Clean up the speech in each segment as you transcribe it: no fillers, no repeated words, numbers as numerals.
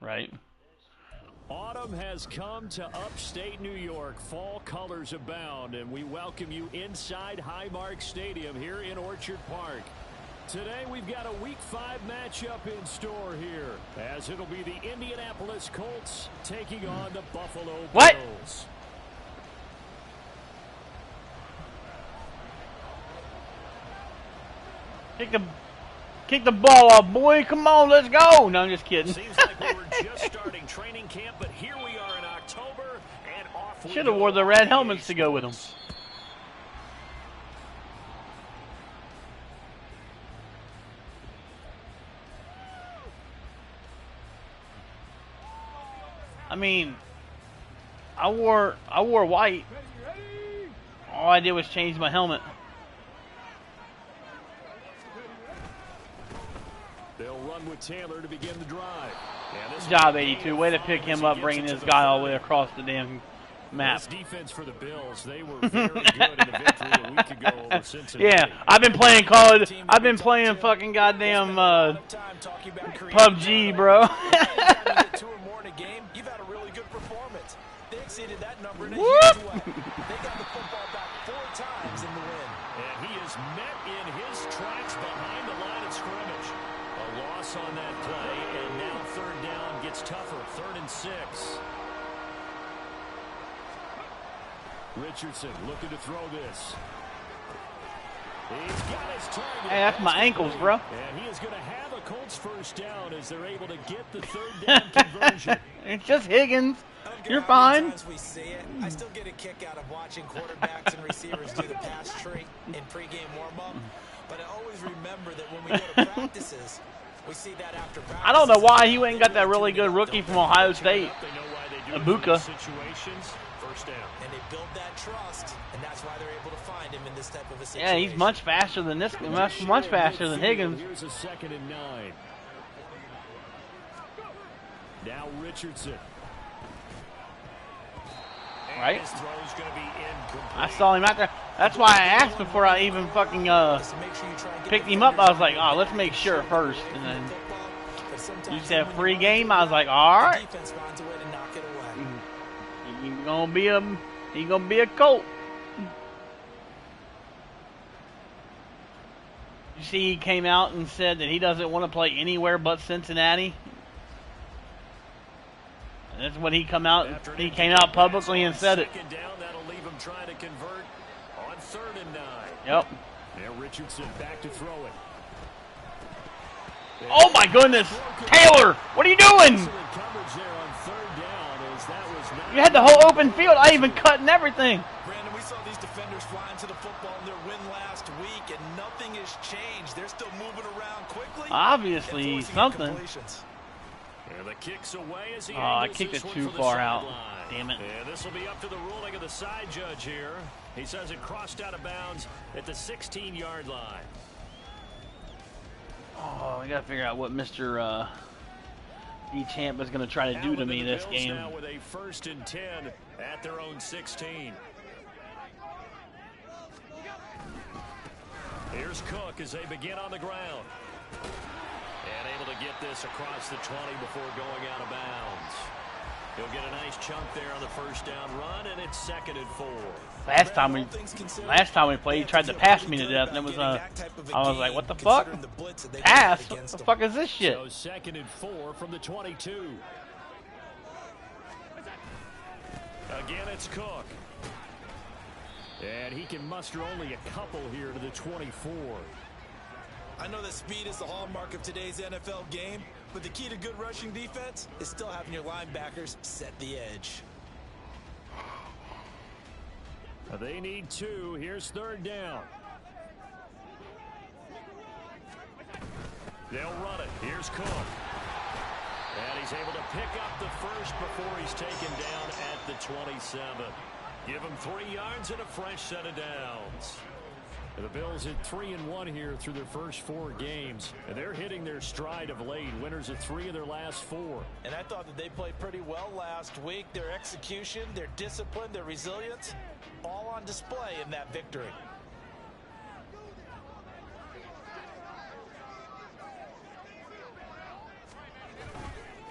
Right. Autumn has come to upstate New York. Fall colors abound, and we welcome you inside Highmark Stadium here in Orchard Park. Today we've got a Week 5 matchup in store here, as it'll be the Indianapolis Colts taking on the Buffalo Bills. Kick the ball off, boy. Come on, let's go. No, I'm just kidding. Seems like we were just starting training camp, but here we are in October, and off we Should have go. wore the red helmets to go with them. I mean, I wore white. All I did was change my helmet. They'll run with Taylor to begin the drive. Good job, 82. Way to pick him up, bringing this guy all the way across the damn map. This defense for the Bills, they were very good in a victory a week ago over Cincinnati. Yeah, I've been playing I've been playing fucking goddamn PUBG, bro. They exceeded that number in a huge way. They got the football back 4 times in the win. And he is met in his tracks behind the line of scrimmage. A loss on that play, and now third down gets tougher. 3rd and 6. Richardson looking to throw this. He's got his target. Hey, that's my ankles, bro. And he is going to have a Colts first down as they're able to get the 3rd down conversion. It's just Higgins. You're fine. We see it. I still get a kick out of watching quarterbacks and receivers do the pass tree in pregame warm-up. But I always remember that when we go to practices, we see that after practice. I don't know why he ain't got that really good rookie from Ohio State, Ibuka. First down. And they build that trust, and that's why they're able to find him in this type of a situation. Yeah, he's much faster than this. Much faster than Higgins. Here's a 2nd and 9. Now Richardson. Right? I saw him out there. That's why I asked before I even fucking picked him up. I was like, oh, let's make sure first. And then you said free game. I was like, all right. He's gonna be a Colt. You see, he came out and said that he doesn't want to play anywhere but Cincinnati. That's what he came out publicly and said it. That'll leave him trying to convert on 3rd and 9. Yep. Now Richardson back to throw it. Oh my goodness, Taylor, what are you doing? You had the whole open field. I even cut and everything. Brandon, we saw these defenders flying to the football in their win last week, and nothing has changed. They're still moving around quickly. Obviously, something. And the kick's away as he I kicked it too far out. Damn it. And this will be up to the ruling of the side judge here. He says it crossed out of bounds at the 16-yard line. Oh, we got to figure out what Mr. D-Champ is going to try to do to me this game. Now with a 1st and 10 at their own 16. Here's Cook as they begin on the ground. And able to get this across the 20 before going out of bounds. He'll get a nice chunk there on the 1st down run, and it's 2nd and 4. Last time we played, he tried to pass me to death, and it was I was like, what the fuck? Pass? What the fuck is this shit? So 2nd and 4 from the 22. Again, it's Cook. And he can muster only a couple here to the 24. I know that speed is the hallmark of today's NFL game, but the key to good rushing defense is still having your linebackers set the edge. They need 2. Here's 3rd down. They'll run it. Here's Cook. And he's able to pick up the first before he's taken down at the 27. Give him 3 yards and a fresh set of downs. The Bills at 3-1 here through their first 4 games, and they're hitting their stride of late. Winners of 3 of their last 4. And I thought that they played pretty well last week. Their execution, their discipline, their resilience, all on display in that victory.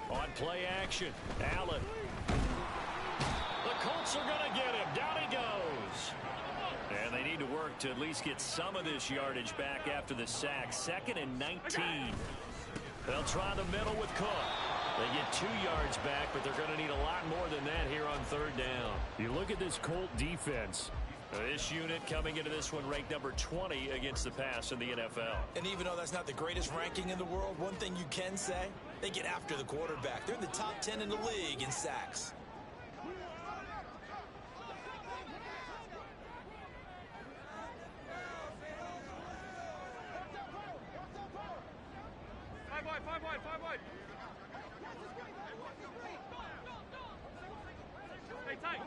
On play action, Allen. The Colts are going to get him. Down he goes. And they need to work to at least get some of this yardage back after the sack. 2nd and 19. They'll try the middle with Cook. They get 2 yards back, but they're going to need a lot more than that here on 3rd down. You look at this Colt defense. This unit coming into this one ranked number 20 against the pass in the NFL. And even though that's not the greatest ranking in the world, one thing you can say, they get after the quarterback. They're in the top 10 in the league in sacks. Five wide. Hey, tight.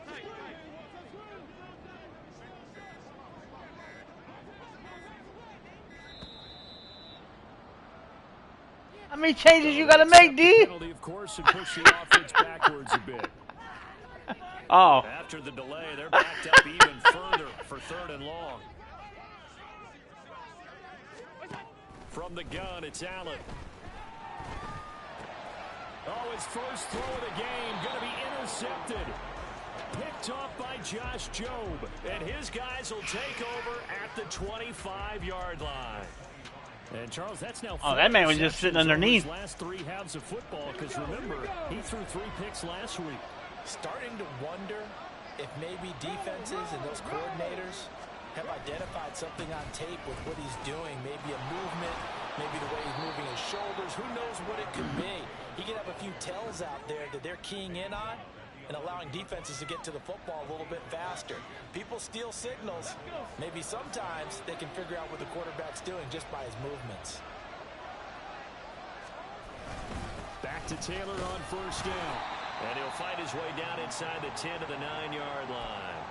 How many changes you gotta make, D? Penalty, of course, and push the offense backwards a bit. Oh. After the delay, they're backed up even further for 3rd and long. From the gun, it's Allen. Oh, his first throw of the game going to be intercepted. Picked off by Josh Jobe. And his guys will take over at the 25-yard line. And Charles, that's now. Oh, that man was just sitting underneath. Last 3 halves of football, because remember, he threw 3 picks last week. Starting to wonder if maybe defenses and those coordinators have identified something on tape with what he's doing. Maybe a movement, maybe the way he's moving his shoulders. Who knows what it could be? He could have a few tells out there that they're keying in on and allowing defenses to get to the football a little bit faster. People steal signals. Maybe sometimes they can figure out what the quarterback's doing just by his movements. Back to Taylor on 1st down. And he'll fight his way down inside the 10 to the 9-yard line.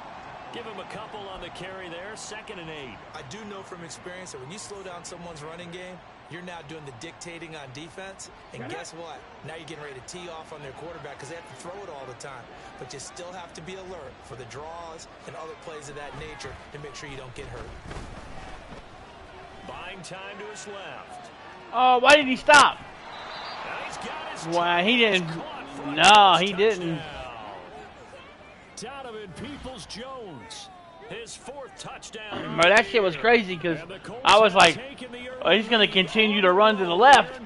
Give him a couple on the carry there. 2nd and 8. I do know from experience that when you slow down someone's running game, you're now doing the dictating on defense. And guess what? Now you're getting ready to tee off on their quarterback because they have to throw it all the time. But you still have to be alert for the draws and other plays of that nature to make sure you don't get hurt. Buying time to his left. Oh, why did he stop? Now he's got his Why, he didn't. No, he didn't. Donovan Peoples-Jones, his 4th touchdown. Bro, that shit was crazy because I was like, oh, he's going to continue to run to the left.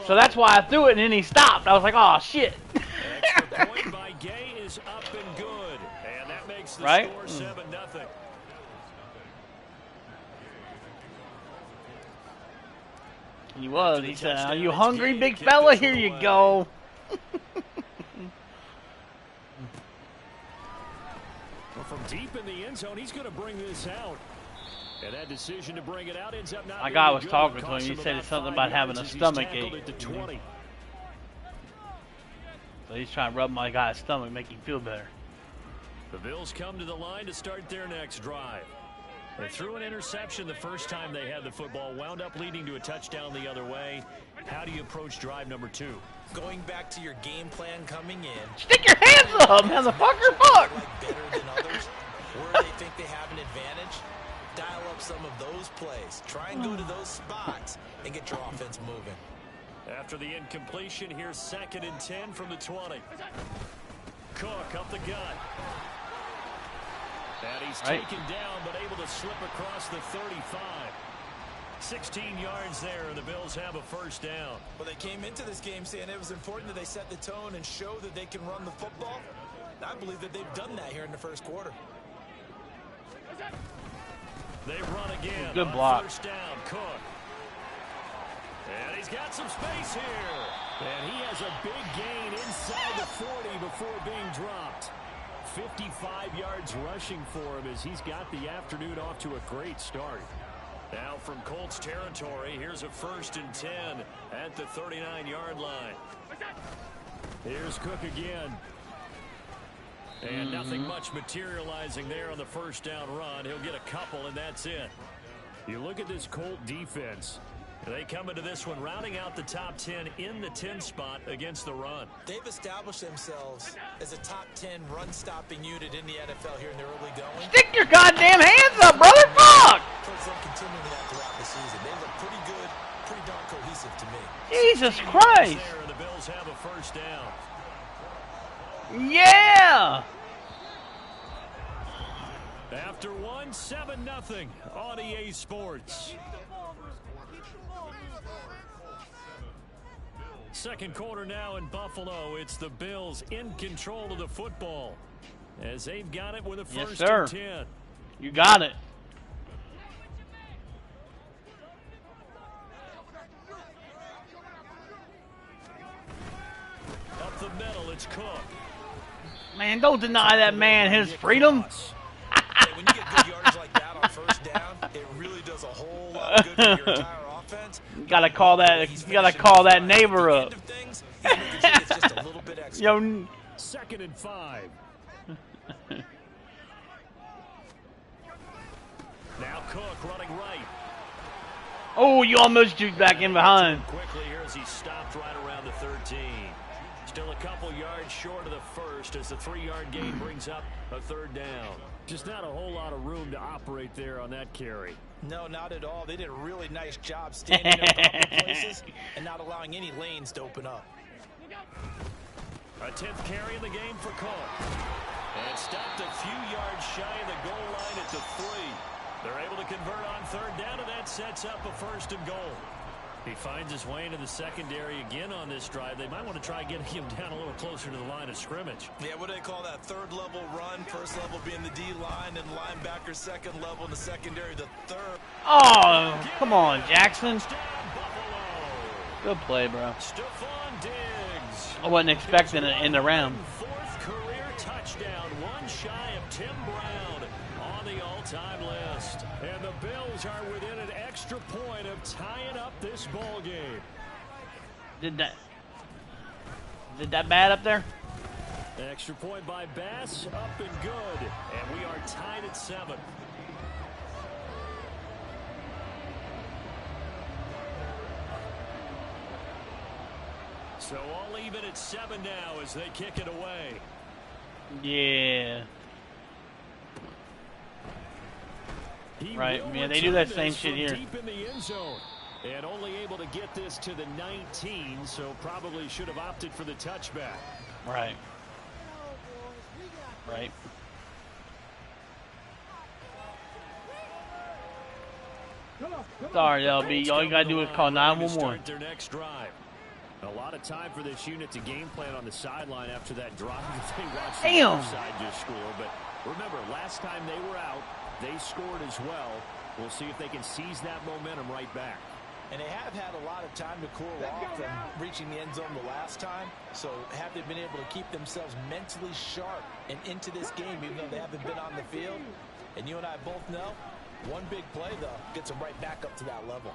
So that's why I threw it, and then he stopped. I was like, oh, shit. Extra point by Gay is up and good. And that makes the score 7-0. He was. He said, are you hungry, big fella? Here you go. From deep in the end zone, he's going to bring this out. And that decision to bring it out ends up not. My guy was talking to him. He said it's something about having a stomach ache. So he's trying to rub my guy's stomach, make him feel better. The Bills come to the line to start their next drive. They threw an interception the first time they had the football, wound up leading to a touchdown the other way. How do you approach drive number 2? Going back to your game plan coming in. Stick your hands up, motherfucker! Fuck! Like better than others, where they think they have an advantage, dial up some of those plays. Try and go to those spots and get your offense moving. After the incompletion, here's 2nd and 10 from the 20. Cook up the gut. And he's taken down, but able to slip across the 35. 16 yards there, and the Bills have a 1st down. Well, they came into this game saying it was important that they set the tone and show that they can run the football. I believe that they've done that here in the 1st quarter. They run again. Good block. 1st down, Cook. And he's got some space here. And he has a big gain inside the 40 before being dropped. 55 yards rushing for him as he's got the afternoon off to a great start. Now from Colts territory, here's a 1st and 10 at the 39-yard line. Here's Cook again. And nothing much materializing there on the 1st down run. He'll get a couple, and that's it. You look at this Colt defense. They come into this one rounding out the top 10 in the 10 spot against the run. They've established themselves as a top 10 run-stopping unit in the NFL here in the early going. Stick your goddamn hands up, brother! Fuck! Towards them continuing that throughout the season. They look pretty good, pretty darn cohesive to me. Jesus Christ! The Bills have a first down. Yeah! After one, 7-0 on EA Sports. Second quarter now in Buffalo. It's the Bills in control of the football as they've got it with a first and 10. You got it. Up the middle, it's Cook. Man, don't deny that man his freedom. Hey, when you get good yardage like that on first down, it really does a whole lot of good for your entire offense. You gotta call that. You gotta call that neighbor up. Yo. 2nd and 5. Now Cook running right. Oh, you almost juked back in behind. Quickly here as he stopped right around the 13. Still a couple yards short of the first as the 3-yard gain brings up a third down. Just not a whole lot of room to operate there on that carry. No, not at all. They did a really nice job standing in proper places and not allowing any lanes to open up. A 10th carry in the game for Cook. And stopped a few yards shy of the goal line at the 3. They're able to convert on third down, and that sets up a 1st and goal. He finds his way into the secondary again on this drive. They might want to try getting him down a little closer to the line of scrimmage. Yeah, what do they call that? Third level run. First level being the D line, and linebacker second level in the secondary, the third. Oh, come on, Jackson. Good play, bro. Stephon Diggs. I wasn't expecting it in the round. 4th career touchdown, one shy of Tim Brown on the all-time list. And the Bills are within an extra point of tying up this ball game. Did that bad up there? Extra point by Bass, up and good. And we are tied at 7. So all even at 7 now as they kick it away. Yeah. Right. Yeah, they do that same shit here. Deep in the end zone. And only able to get this to the 19, so probably should have opted for the touchback. Right. Right. Sorry, LB. All you gotta do is call 911. Their next drive. A lot of time for this unit to game plan on the sideline after that drive. They watched the other side just score. But remember, last time they were out, they scored as well. We'll see if they can seize that momentum right back. And they have had a lot of time to cool off from reaching the end zone the last time. So have they been able to keep themselves mentally sharp and into this game, even though they haven't been on the field? And you and I both know, one big play, though, gets them right back up to that level.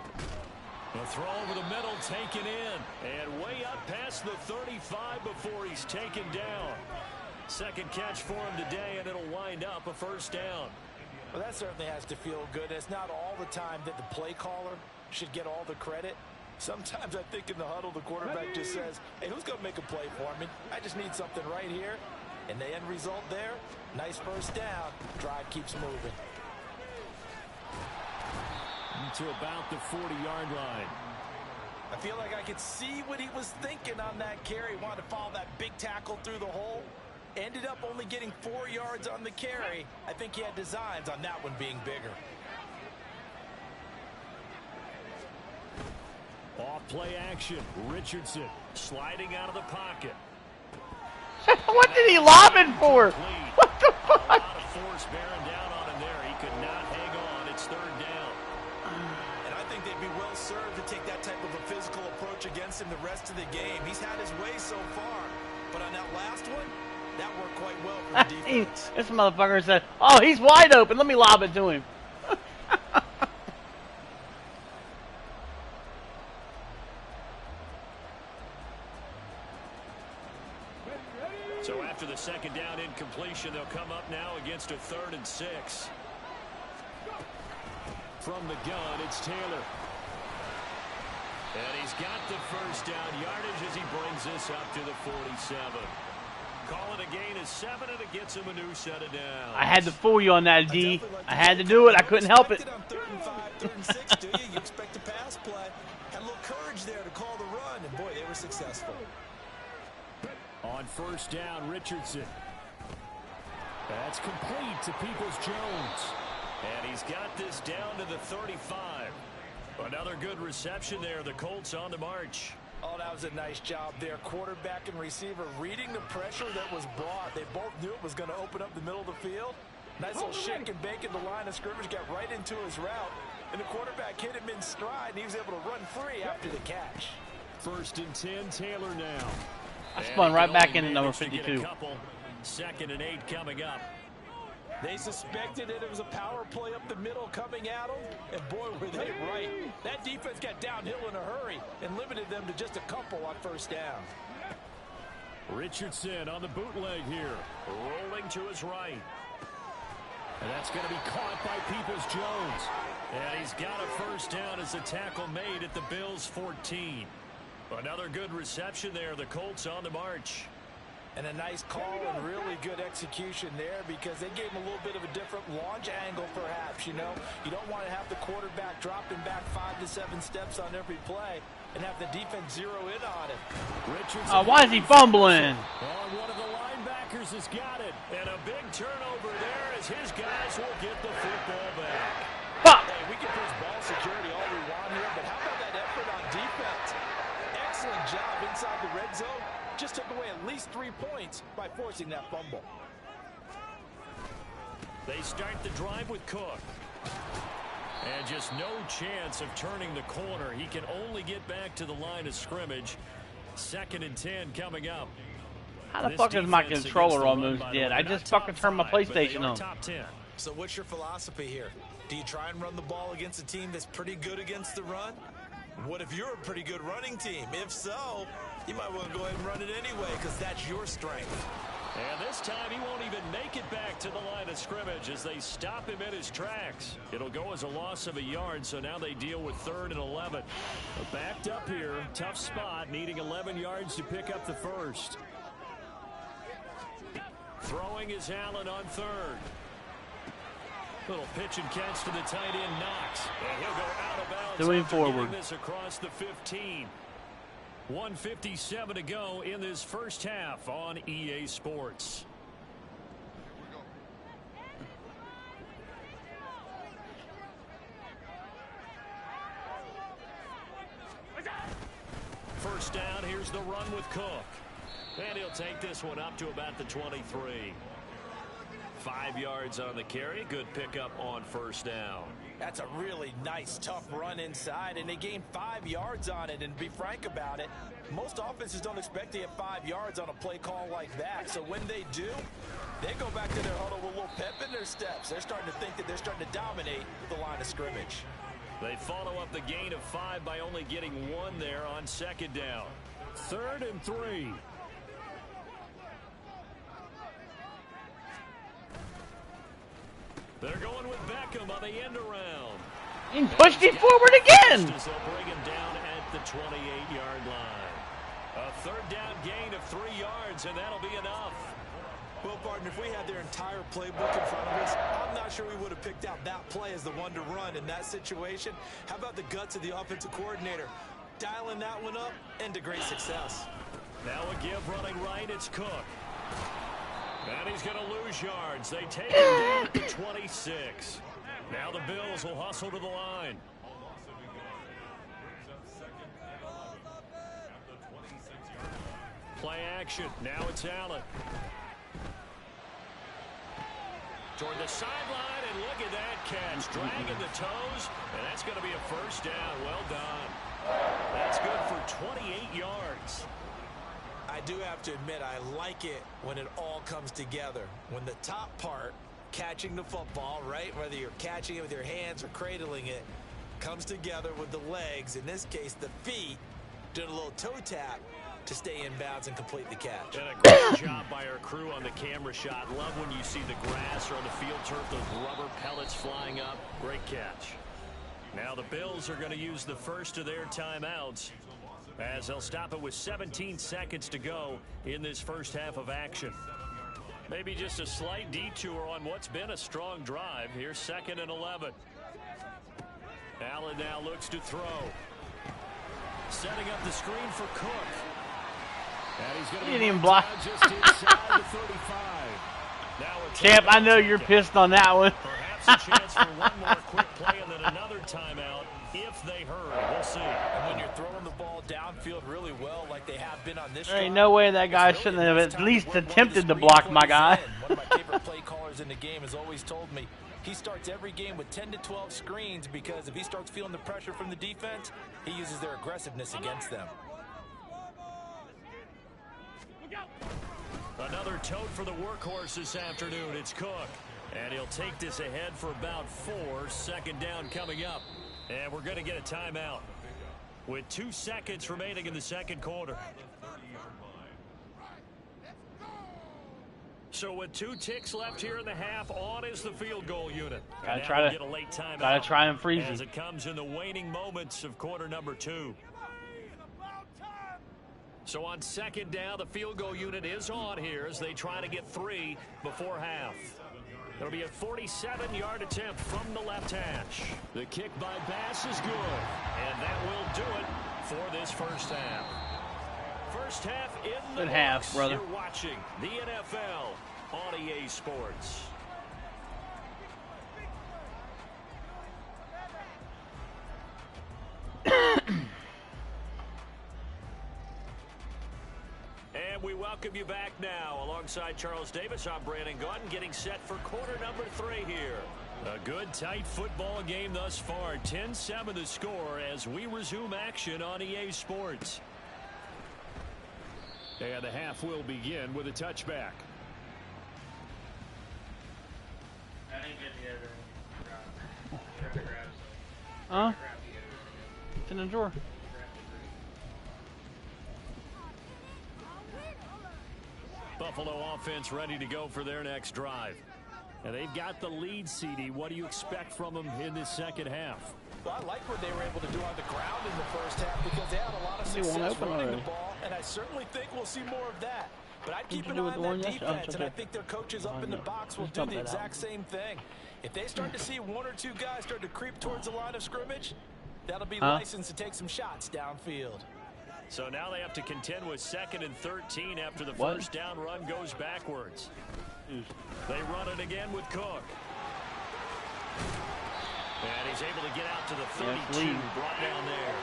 A throw over the middle, taken in. And way up past the 35 before he's taken down. Second catch for him today, and it'll wind up a first down. Well, that certainly has to feel good. It's not all the time that the play caller should get all the credit. Sometimes I think in the huddle, the quarterback just says, hey, who's going to make a play for me? I just need something right here. And the end result there, nice first down. Drive keeps moving. To about the 40-yard line. I feel like I could see what he was thinking on that carry. Wanted to follow that big tackle through the hole. Ended up only getting 4 yards on the carry. I think he had designs on that one being bigger. Off play action. Richardson sliding out of the pocket. What did he lob it for? What the fuck? A lot of force bearing down on him there. He could not hang on. It's third down. And I think they'd be well served to take that type of a physical approach against him the rest of the game. He's had his way so far. But on that last one, that worked quite well for the defense. This motherfucker said, oh, he's wide open. Let me lob it to him. So after the second down incompletion, they'll come up now against a 3rd and 6. From the gun, it's Taylor. And he's got the first down yardage as he brings this up to the 47. Call it a gain of 7, and it gets him a new set of downs. I had to fool you on that, D. I had to do it. I couldn't help it. On 3rd and 5, 3rd and 6, do you? You expect a pass play. Had a little courage there to call the run, and boy, they were successful. On first down, Richardson. That's complete to Peoples-Jones. And he's got this down to the 35. Another good reception there. The Colts on the march. Oh, that was a nice job there. Quarterback and receiver reading the pressure that was brought. They both knew it was going to open up the middle of the field. Nice little shake and bake in the line of scrimmage. Got right into his route. And the quarterback hit him in stride. And he was able to run free after the catch. 1st and 10, Taylor now. I spun right back into number 52. 2nd and 8 coming up. They suspected that it was a power play up the middle coming at them, and boy, were they right. That defense got downhill in a hurry and limited them to just a couple on first down. Richardson on the bootleg here, rolling to his right. And that's going to be caught by Peoples-Jones. And he's got a first down as the tackle made at the Bills' 14. Another good reception there. The Colts on the march. And a nice call and really good execution there because they gave him a little bit of a different launch angle perhaps, you know. You don't want to have the quarterback dropping back 5 to 7 steps on every play and have the defense zero in on it. Oh, why is he fumbling? One of the linebackers has got it. And a big turnover there as his guys will get the football back. Pop. Hey, we can push ball security all we want here, but how about that effort on defense? Excellent job inside the red zone. Just took away at least 3 points by forcing that fumble. They start the drive with Cook. And just no chance of turning the corner. He can only get back to the line of scrimmage. 2nd and 10 coming up. How the fuck is my controller almost dead? I just fucking turned my PlayStation on. Top 10. So what's your philosophy here? Do you try and run the ball against a team that's pretty good against the run? What if you're a pretty good running team? If so, you might want to go ahead and run it anyway because that's your strength. And this time he won't even make it back to the line of scrimmage as they stop him in his tracks. It'll go as a loss of a yard, so now they deal with 3rd and 11. Backed up here, tough spot, needing 11 yards to pick up the first. Throwing is Allen on 3rd. Little pitch and catch to the tight end, Knox. And he'll go out of bounds. Doing forward. This across the 15. 1:57 to go in this first half on EA Sports. First down, here's the run with Cook. And he'll take this one up to about the 23. 5 yards on the carry. Good pickup on first down. That's a really nice, tough run inside, and they gained 5 yards on it. And to be frank about it, most offenses don't expect to get 5 yards on a play call like that. So when they do, they go back to their huddle with a little pep in their steps. They're starting to think that they're starting to dominate the line of scrimmage. They follow up the gain of 5 by only getting 1 there on 2nd down. 3rd and 3. They're going with Beckham on the end around. He pushed him forward again. They'll bring him down at the 28-yard line. A 3rd down gain of 3 yards, and that'll be enough. Well, partner, if we had their entire playbook in front of us, I'm not sure we would have picked out that play as the one to run in that situation. How about the guts of the offensive coordinator? Dialing that one up and to great success. Now a give running right, it's Cook. And he's going to lose yards. They take him down at the 26. Now the Bills will hustle to the line. Play action. Now it's Allen. Toward the sideline, and look at that catch. Dragging the toes, and that's going to be a first down. Well done. That's good for 28 yards. I do have to admit, I like it when it all comes together. When the top part, catching the football, right, whether you're catching it with your hands or cradling it, comes together with the legs, in this case the feet, doing a little toe tap to stay in bounds and complete the catch. And a great job by our crew on the camera shot. Love when you see the grass or on the field turf, those rubber pellets flying up. Great catch. Now the Bills are going to use the first of their timeouts as they'll stop it with 17 seconds to go in this first half of action. Maybe just a slight detour on what's been a strong drive. Here's 2nd and 11. Allen now looks to throw. Setting up the screen for Cook. And he's going to be block just inside the 35. Now Champ, I know you're pissed on that one. Perhaps a chance for one more quick play and then another timeout if they hurry. We'll see. And when you're throwing the ball downfield really well like they have been on this there ain't no way that guy shouldn't have at least attempted to block my guy. One of my favorite play callers in the game has always told me he starts every game with 10 to 12 screens because if he starts feeling the pressure from the defense, he uses their aggressiveness against them. Another tote for the workhorse this afternoon. It's Cook. And he'll take this ahead for about 4. 2nd down coming up. And we're going to get a timeout with 2 seconds remaining in the 2nd quarter. So with 2 ticks left here in the half, on is the field goal unit. Gotta try and freeze as it. it comes in the waning moments of quarter number 2. So on 2nd down, the field goal unit is on here as they try to get 3 before half. It'll be a 47-yard attempt from the left hash. The kick by Bass is good, and that will do it for this first half. First half in the books. Brother. You're watching the NFL on EA Sports. And we welcome you back now. Alongside Charles Davis, I'm Brandon Gautin, getting set for quarter number 3 here. A good, tight football game thus far. 10-7 the score as we resume action on EA Sports. And the half will begin with a touchback. Huh? It's in the drawer. Buffalo offense ready to go for their next drive. And they've got the lead, CD. What do you expect from them in this second half? Well, I like what they were able to do on the ground in the first half because they had a lot of success running the ball, and I certainly think we'll see more of that. But I'd keep an eye on that defense, and I think their coaches up in the box will do the exact same thing. If they start to see 1 or 2 guys start to creep towards the line of scrimmage, that'll be licensed to take some shots downfield. So now they have to contend with 2nd and 13 after the first down run goes backwards. They run it again with Cook. And he's able to get out to the 32, brought down there.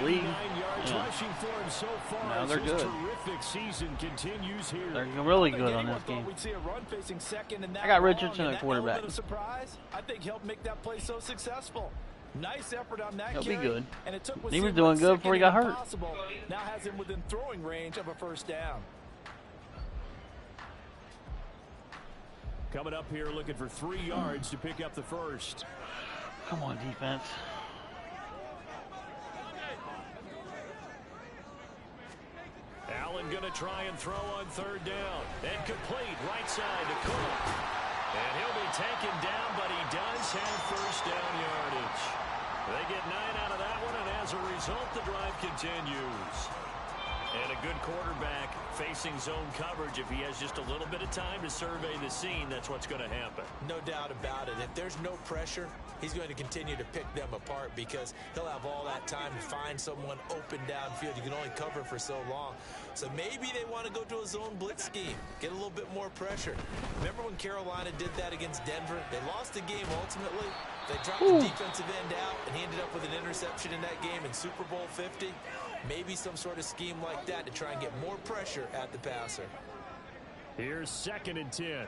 89 yards rushing for him so far. Now they're good. Terrific season continues here. They're really good on this game. I got Richardson at quarterback. I think he'll make that play so successful. Nice effort on that. He'll be good. And it took he was doing good before he got hurt. Now has him within throwing range of a first down. Coming up here looking for 3 yards to pick up the first. Come on, defense. Allen going to try and throw on 3rd down. And complete right side to Cook. And he'll be taken down, but he does have first down yardage. They get 9 out of that one, and as a result, the drive continues. And a good quarterback facing zone coverage. If he has just a little bit of time to survey the scene, that's what's going to happen. No doubt about it. If there's no pressure, he's going to continue to pick them apart because he'll have all that time to find someone open downfield. You can only cover for so long. So maybe they want to go to a zone blitz scheme, get a little bit more pressure. Remember when Carolina did that against Denver? They lost the game ultimately. They dropped the defensive end out, and he ended up with an interception in that game in Super Bowl 50. Maybe some sort of scheme like that to try and get more pressure at the passer. Here's 2nd and 10.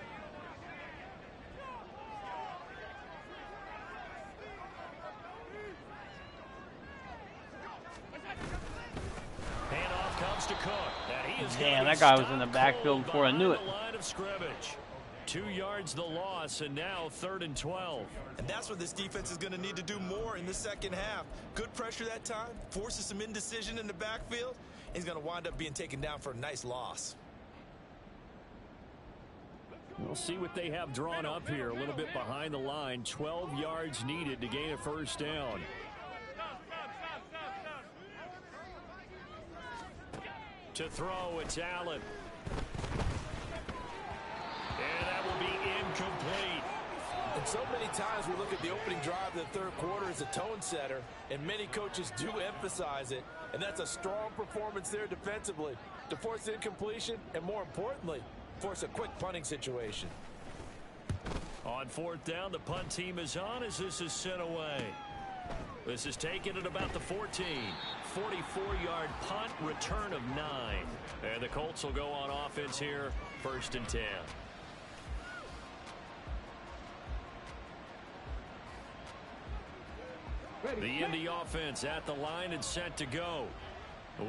Handoff comes to Cook. Damn, that guy was in the backfield before I knew it. Line of scrimmage. 2 yards the loss, and now 3rd and 12. And that's what this defense is going to need to do more in the second half. Good pressure that time, forces some indecision in the backfield. He's going to wind up being taken down for a nice loss. We'll see what they have drawn up here. A little bit behind the line. 12 yards needed to gain a first down. To throw, it's Allen. And that will be incomplete. And so many times we look at the opening drive of the third quarter as a tone setter, and many coaches do emphasize it, and that's a strong performance there defensively to force incompletion and, more importantly, force a quick punting situation. On fourth down, the punt team is on as this is sent away. This is taken at about the 14. 44-yard punt, return of 9. And the Colts will go on offense here, 1st and 10. The Indy offense at the line and set to go.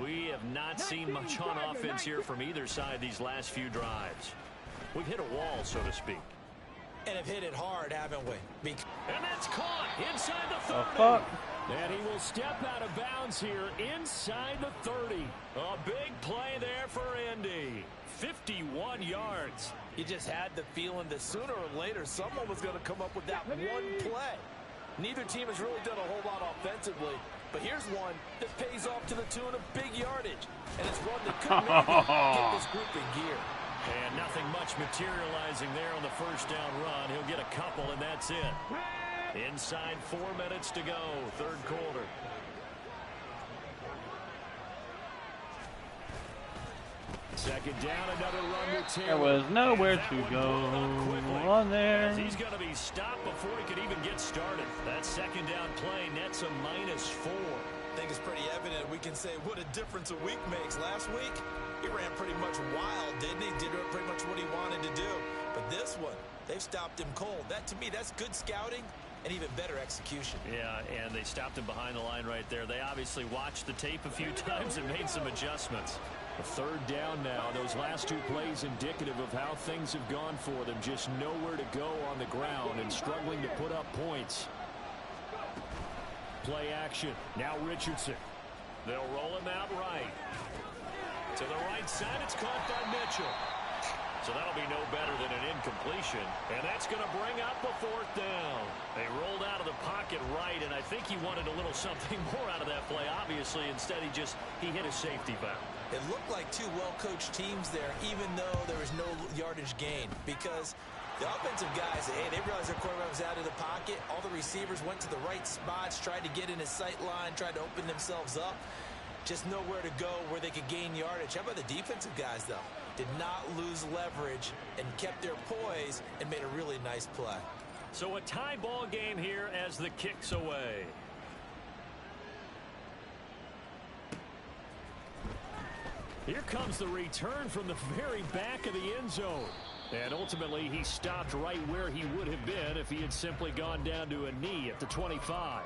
We have not seen much on offense here from either side these last few drives. We've hit a wall, so to speak. And have hit it hard, haven't we? And that's caught inside the 30. Fuck. And he will step out of bounds here inside the 30. A big play there for Indy. 51 yards. You just had the feeling that sooner or later someone was going to come up with that one play. Neither team has really done a whole lot offensively, but here's one that pays off to the tune of big yardage, and it's one that could maybe get this group in gear. And nothing much materializing there on the first down run. He'll get a couple, and that's it. Inside 4 minutes to go, third quarter. Second down, another run with Taylor. There was nowhere to go on there. He's going to be stopped before he could even get started. That second down play nets a -4. I think it's pretty evident we can say what a difference a week makes. Last week, he ran pretty much wild, didn't he? Did pretty much what he wanted to do. But this one, they've stopped him cold. That, to me, that's good scouting and even better execution. Yeah, and they stopped him behind the line right there. They obviously watched the tape a few times and made some adjustments. A third down now. Those last 2 plays indicative of how things have gone for them. Just nowhere to go on the ground and struggling to put up points. Play action. Now Richardson. They'll roll him out right. To the right side, it's caught by Mitchell. So that'll be no better than an incompletion. And that's going to bring up the 4th down. They rolled out of the pocket right, and I think he wanted a little something more out of that play, obviously. Instead, he hit a safety valve. It looked like 2 well-coached teams there, even though there was no yardage gain. Because the offensive guys, hey, they realized their quarterback was out of the pocket. All the receivers went to the right spots, tried to get in his sight line, tried to open themselves up. Just nowhere to go where they could gain yardage. How about the defensive guys, though? Did not lose leverage and kept their poise and made a really nice play. So a tie ball game here as the kick's away. Here comes the return from the very back of the end zone. And ultimately, he stopped right where he would have been if he had simply gone down to a knee at the 25.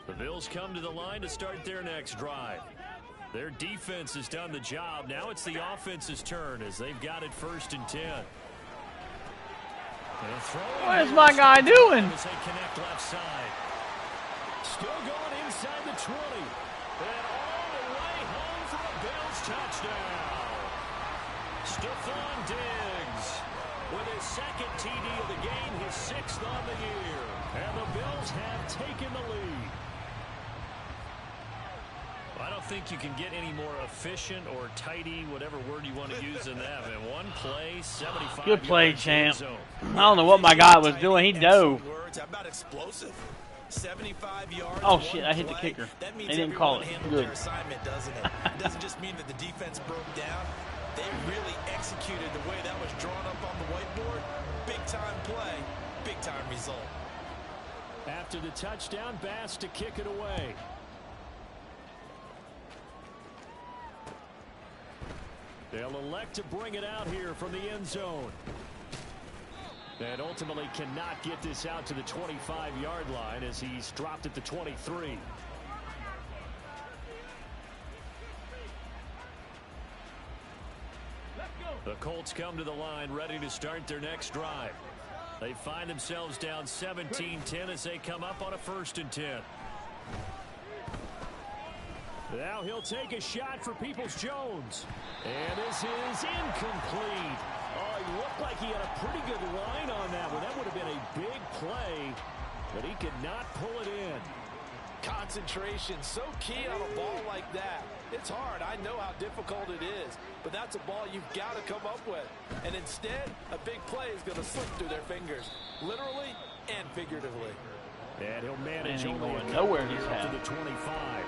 The Bills come to the line to start their next drive. Their defense has done the job. Now it's the offense's turn as they've got it 1st and 10. What is my guy doing? As they connect left side. Still going inside the 20. And all the way home for a Bills touchdown. Stephon Diggs with his 2nd TD of the game, his 6th on the year. And the Bills have taken the lead. I don't think you can get any more efficient or tidy, whatever word you want to use in that. Man, one play, 75. Good play, champ. I don't know what my guy was doing. He dove. How about explosive? 75 yards. Oh shit! I hit the kicker. That means they didn't call it. Good. Their assignment, doesn't it? It doesn't just mean that the defense broke down. They really executed the way that was drawn up on the whiteboard. Big time play, big time result. After the touchdown, Bass to kick it away. They'll elect to bring it out here from the end zone. And ultimately cannot get this out to the 25-yard line as he's dropped at the 23. The Colts come to the line ready to start their next drive. They find themselves down 17-10 as they come up on a 1st and 10. Now he'll take a shot for Peoples-Jones. And this is incomplete. Oh, he looked like he had a pretty good line on that one. That would have been a big play, but he could not pull it in. Concentration, so key on a ball like that. It's hard. I know how difficult it is, but that's a ball you've got to come up with. And instead, a big play is going to slip through their fingers, literally and figuratively. And he'll manage only nowhere to the 25.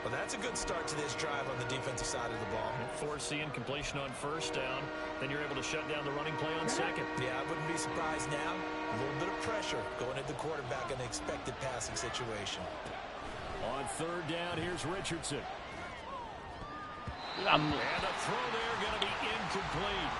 Well, that's a good start to this drive on the defensive side of the ball. Force the incompletion on first down. Then you're able to shut down the running play on second. Yeah, I wouldn't be surprised now. A little bit of pressure going at the quarterback in an expected passing situation. On third down, here's Richardson. And the throw there going to be incomplete.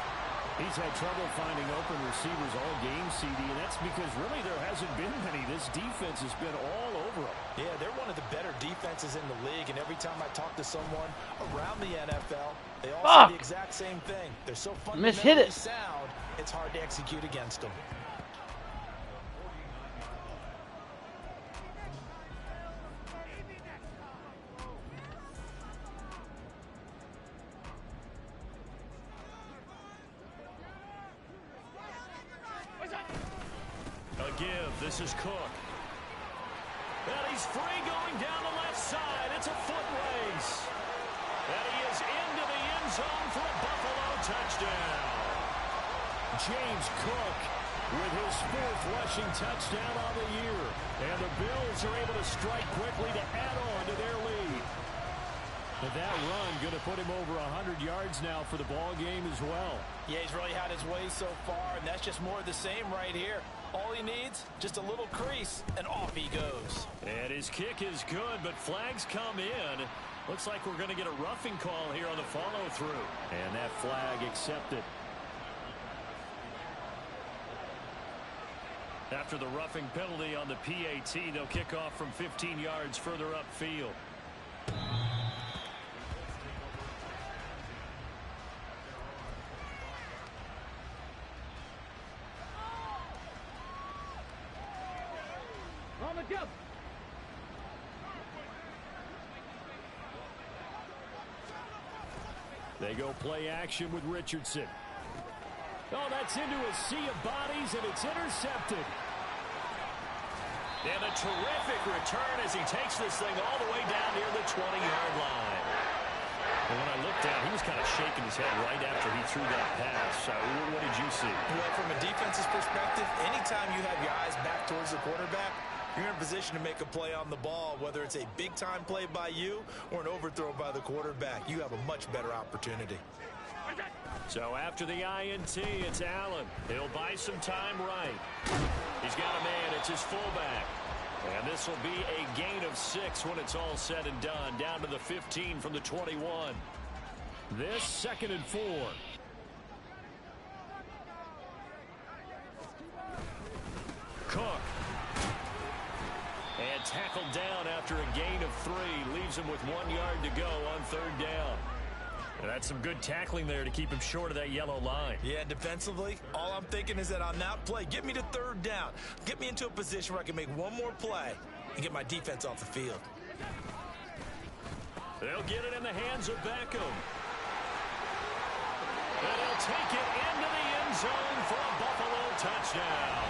He's had trouble finding open receivers all game, CD, and that's because really there hasn't been many. This defense has been all over them. Yeah, they're one of the better defenses in the league, and every time I talk to someone around the NFL, they all say the exact same thing. They're so fundamentally sound, it's hard to execute against them. This is Cook. And he's free going down the left side. It's a foot race. And he is into the end zone for a Buffalo touchdown. James Cook with his 4th rushing touchdown on the year. And the Bills are able to strike quickly to add on to their lead. But that run going to put him over 100 yards now for the ball game as well. Yeah, he's really had his way so far, and that's just more of the same right here. All he needs, just a little crease, and off he goes. And his kick is good, but flags come in. Looks like we're going to get a roughing call here on the follow-through. And that flag accepted. After the roughing penalty on the PAT, they'll kick off from 15 yards further upfield. They go play action with Richardson. Oh, that's into a sea of bodies, and it's intercepted. And a terrific return as he takes this thing all the way down near the 20-yard line. And when I looked down, he was kind of shaking his head right after he threw that pass. What did you see? Well, from a defense's perspective, anytime you have your eyes back towards the quarterback, you're in a position to make a play on the ball, whether it's a big-time play by you or an overthrow by the quarterback. You have a much better opportunity. So after the INT, it's Allen. He'll buy some time right. He's got a man. It's his fullback. And this will be a gain of 6 when it's all said and done. Down to the 15 from the 21. This 2nd and 4. Cook. And tackled down after a gain of 3. Leaves him with 1 yard to go on 3rd down. And that's some good tackling there to keep him short of that yellow line. Yeah, defensively, all I'm thinking is that on that play, get me to 3rd down. Get me into a position where I can make one more play and get my defense off the field. They'll get it in the hands of Beckham. And he'll take it into the end zone for a Buffalo touchdown.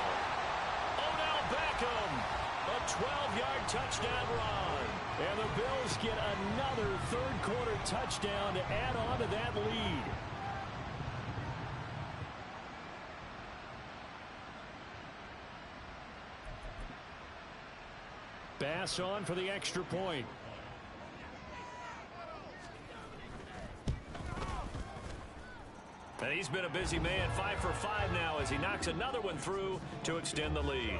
Odell Beckham, a 12-yard touchdown run. And the Bills get another 3rd quarter touchdown to add on to that lead. Bass on for the extra point. And he's been a busy man, 5 for 5 now as he knocks another one through to extend the lead.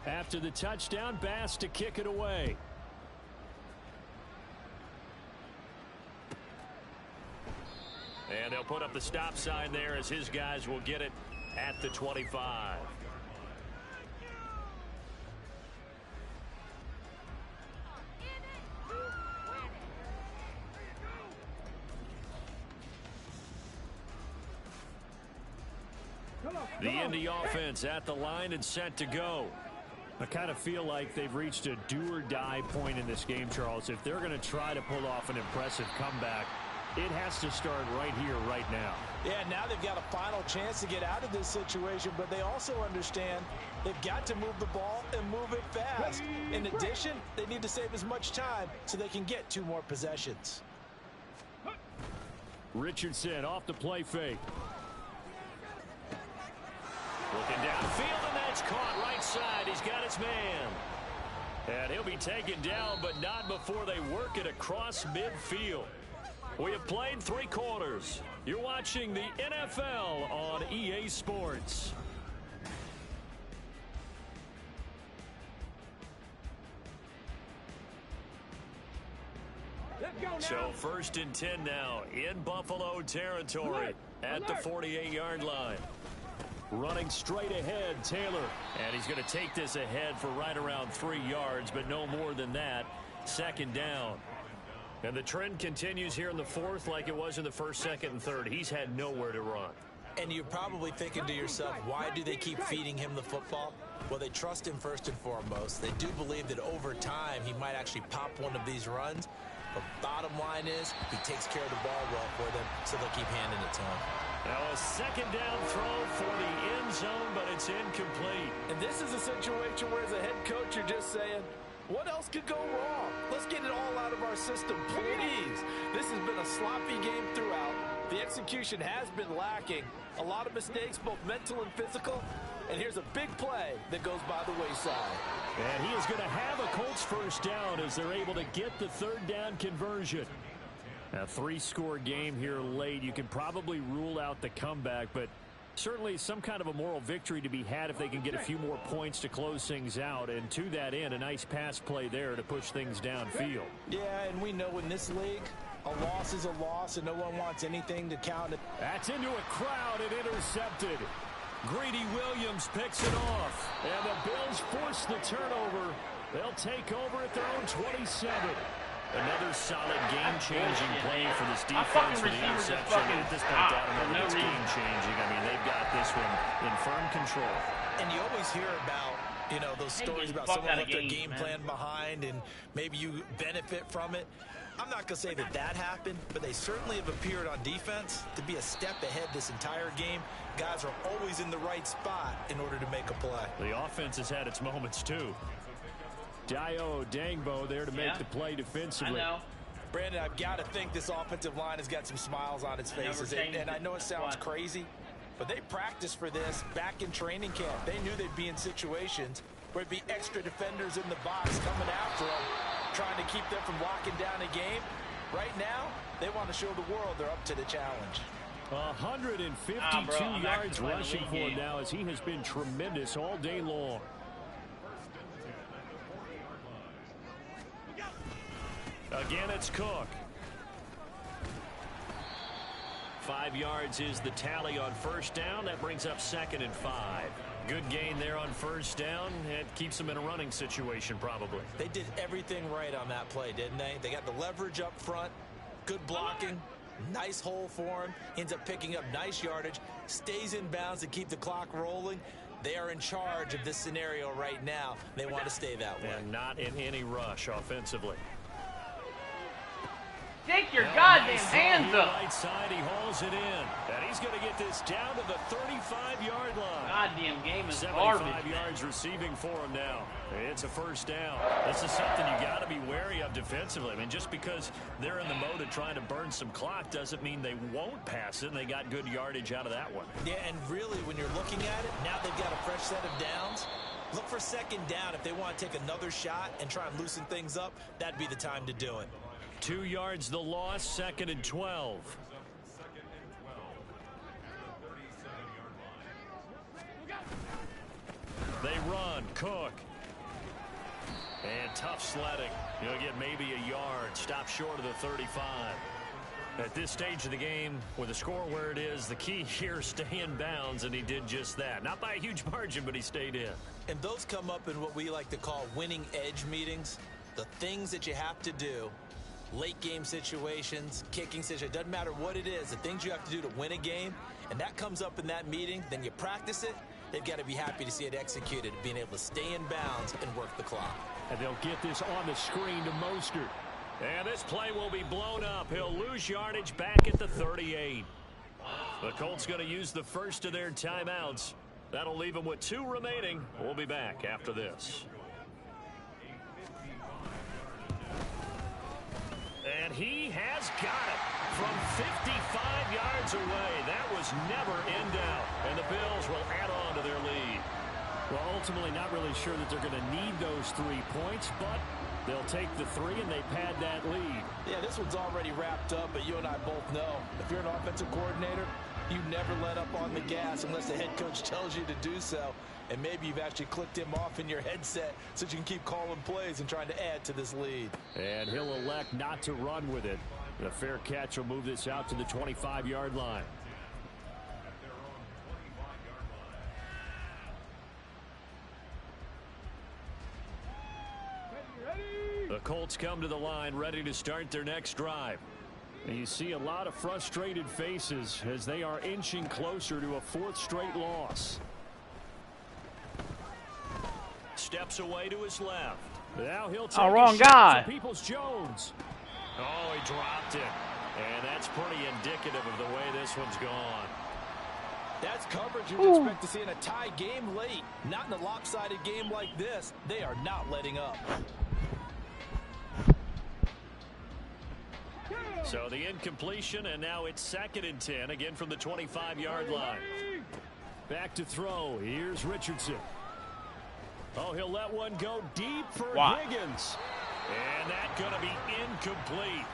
After the touchdown, Bass to kick it away. And they'll put up the stop sign there as his guys will get it at the 25. The Indy offense at the line and set to go. I kind of feel like they've reached a do-or-die point in this game, Charles. If they're going to try to pull off an impressive comeback, it has to start right here, right now. Yeah, now they've got a final chance to get out of this situation, but they also understand they've got to move the ball and move it fast. In addition, they need to save as much time so they can get 2 more possessions. Richardson off the play fake. Looking downfield, and that's caught right side. He's got his man. And he'll be taken down, but not before they work it across midfield. We have played 3 quarters. You're watching the NFL on EA Sports. So 1st and 10 now in Buffalo territory at the 48-yard line. Running straight ahead, Taylor. And he's going to take this ahead for right around 3 yards, but no more than that. 2nd down. And the trend continues here in the 4th like it was in the 1st, 2nd, and 3rd. He's had nowhere to run. And you're probably thinking to yourself, why do they keep feeding him the football? Well, they trust him first and foremost. They do believe that over time he might actually pop one of these runs. But bottom line is he takes care of the ball well for them, so they'll keep handing it to him. Now a 2nd down throw for the end zone, but it's incomplete. And this is a situation where as a head coach you're just saying, what else could go wrong? Let's get it all out of our system, please. This has been a sloppy game throughout. The execution has been lacking. A lot of mistakes, both mental and physical. And here's a big play that goes by the wayside. And he is going to have a Colts 1st down as they're able to get the 3rd down conversion. A 3-score game here late. You can probably rule out the comeback, but certainly some kind of a moral victory to be had if they can get a few more points to close things out. And to that end, a nice pass play there to push things downfield. Yeah, and we know in this league, a loss is a loss, and no one wants anything to count it. That's into a crowd and intercepted. Greedy Williams picks it off. And the Bills force the turnover. They'll take over at their own 27. Another solid game-changing play for this defense with the interception. At this point, I don't know if it's game-changing. I mean, they've got this one in firm control. And you always hear about, you know, those stories about someone left their game plan behind and maybe you benefit from it. I'm not going to say that that happened, but they certainly have appeared on defense to be a step ahead this entire game. Guys are always in the right spot in order to make a play. The offense has had its moments, too. Dio Dangbo there to make the play defensively. I know. Brandon, I've got to think this offensive line has got some smiles on its faces. And I know it sounds crazy, but they practiced for this back in training camp. They knew they'd be in situations where it'd be extra defenders in the box coming after them, trying to keep them from locking down a game. Right now, they want to show the world they're up to the challenge. 152 yards rushing for him now as he has been tremendous all day long. Again, it's Cook. 5 yards is the tally on 1st down. That brings up 2nd and 5. Good gain there on 1st down. It keeps them in a running situation probably. They did everything right on that play, didn't they? They got the leverage up front, good blocking, nice hole for him, ends up picking up nice yardage, stays in bounds to keep the clock rolling. They are in charge of this scenario right now. They want to stay that way. And not in any rush offensively. Take your goddamn hands up. Right side, he hauls it in. And he's going to get this down to the 35-yard line. Goddamn game is 75 garbage. yards receiving for him now. It's a 1st down. This is something you got to be wary of defensively. I mean, just because they're in the mode of trying to burn some clock doesn't mean they won't pass it. And they got good yardage out of that one. Yeah, and really, when you're looking at it, now they've got a fresh set of downs. Look for 2nd down. If they want to take another shot and try and loosen things up, that'd be the time to do it. 2 yards the loss, 2nd and 12. They run, Cook. And tough sledding. He'll get maybe a yard. Stop short of the 35. At this stage of the game, with the score where it is, the key here, stay in bounds, and he did just that. Not by a huge margin, but he stayed in. And those come up in what we like to call winning edge meetings. The things that you have to do late game situations, kicking situations, doesn't matter what it is, the things you have to do to win a game, and that comes up in that meeting, then you practice it, they've got to be happy to see it executed, being able to stay in bounds and work the clock. And they'll get this on the screen to Mostert. And this play will be blown up. He'll lose yardage back at the 38. The Colts going to use the first of their timeouts. That'll leave them with 2 remaining. We'll be back after this. And he has got it from 55 yards away. That was never in doubt. And the Bills will add on to their lead. Well, ultimately not really sure that they're going to need those 3 points, but they'll take the 3 and they pad that lead. Yeah, this one's already wrapped up, but you and I both know if you're an offensive coordinator, you never let up on the gas unless the head coach tells you to do so. And maybe you've actually clicked him off in your headset so you can keep calling plays and trying to add to this lead. And he'll elect not to run with it. The fair catch will move this out to the 25-yard line. The Colts come to the line ready to start their next drive. And you see a lot of frustrated faces as they are inching closer to a 4th straight loss. Steps away to his left. Now he'll take wrong guy. Peoples-Jones. Oh, he dropped it. And that's pretty indicative of the way this one's gone. That's coverage you'd expect to see in a tie game late. Not in a lopsided game like this. They are not letting up. So the incompletion, and now it's 2nd and 10, again from the 25-yard line. Back to throw. Here's Richardson. Oh, he'll let one go deep for Higgins. And that's going to be incomplete.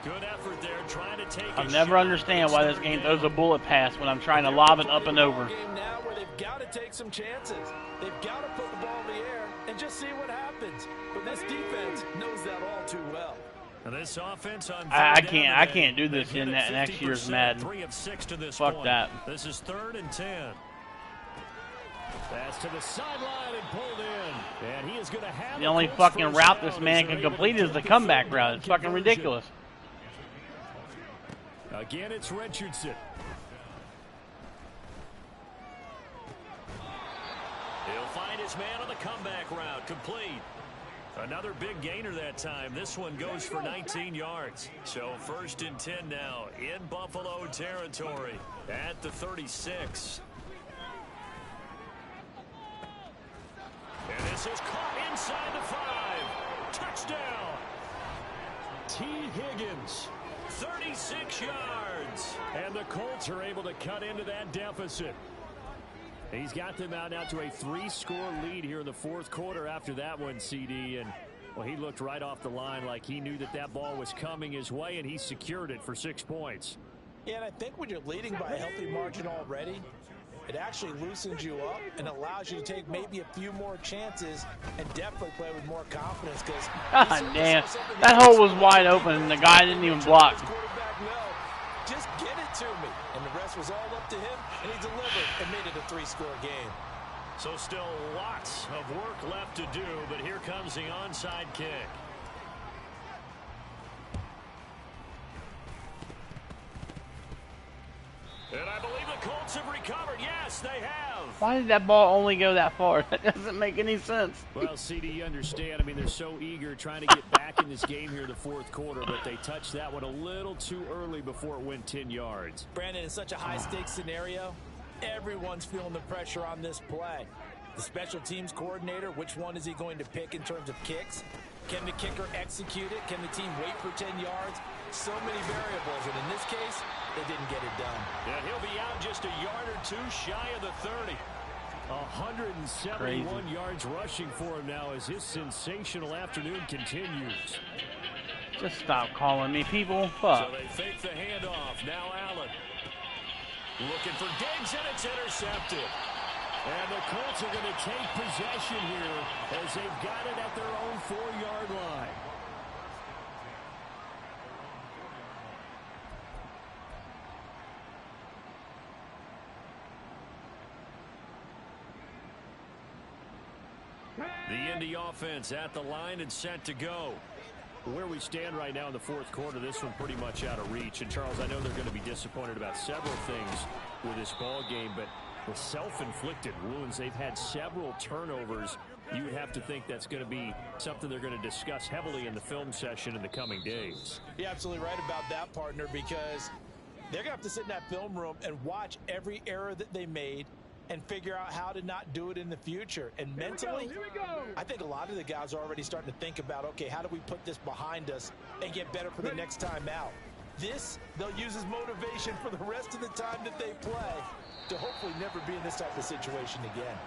Good effort there, trying to take I'll never understand why this game throws a bullet pass when I'm trying to lob it up and over. Game now where they've got to take some chances. They've got to put the ball in the air and just see what happens. But this defense knows that all too well. And this offense on I can't do this in that next year's Madden. 3 of 6 to this Fuck point. that. This is 3rd and 10. Pass to the sideline and pulled in. And he is going to have the only fucking route this man can complete is the comeback route. It's fucking ridiculous. Again, it's Richardson. He'll find his man on the comeback route. Complete. Another big gainer that time. This one goes for 19 yards. So 1st and 10 now in Buffalo territory at the 36. And this is caught inside the 5. Touchdown. T. Higgins. 36 yards. And the Colts are able to cut into that deficit. He's got them out now to a 3-score lead here in the 4th quarter after that one, CD. And, well, he looked right off the line like he knew that that ball was coming his way, and he secured it for 6 points. Yeah, and I think when you're leading by a healthy margin already, it actually loosens you up and allows you to take maybe a few more chances and definitely play with more confidence. Because God damn, that hole was wide open and the guy didn't even block. Just get it to me. And the rest was all up to him, and he delivered and made it a 3-score game. So still lots of work left to do, but here comes the onside kick. And I believe the Colts have recovered. Yes, they have. Why did that ball only go that far? That doesn't make any sense. Well, CD, you understand. I mean, they're so eager trying to get back in this game here in the 4th quarter, but they touched that one a little too early before it went 10 yards. Brandon, in such a high-stakes scenario, everyone's feeling the pressure on this play. The special teams coordinator, which one is he going to pick in terms of kicks? Can the kicker execute it? Can the team wait for 10 yards? So many variables, and in this case, they didn't get it done. Yeah, he'll be out just a yard or 2 shy of the 30. 171 Crazy. yards rushing for him now as his sensational afternoon continues. Just stop calling me people. Fuck. So they fake the handoff. Now Allen. Looking for Diggs, and it's intercepted. And the Colts are going to take possession here as they've got it at their own 4-yard line. The Indy offense at the line and set to go. Where we stand right now in the fourth quarter, this one pretty much out of reach. And, Charles, I know they're going to be disappointed about several things with this ball game, but the self-inflicted wounds, they've had several turnovers. You would have to think that's going to be something they're going to discuss heavily in the film session in the coming days. You're absolutely right about that, partner, because they're going to have to sit in that film room and watch every error that they made and figure out how to not do it in the future. And mentally, I think a lot of the guys are already starting to think about, okay, how do we put this behind us and get better for the next time out? This, they'll use as motivation for the rest of the time that they play to hopefully never be in this type of situation again.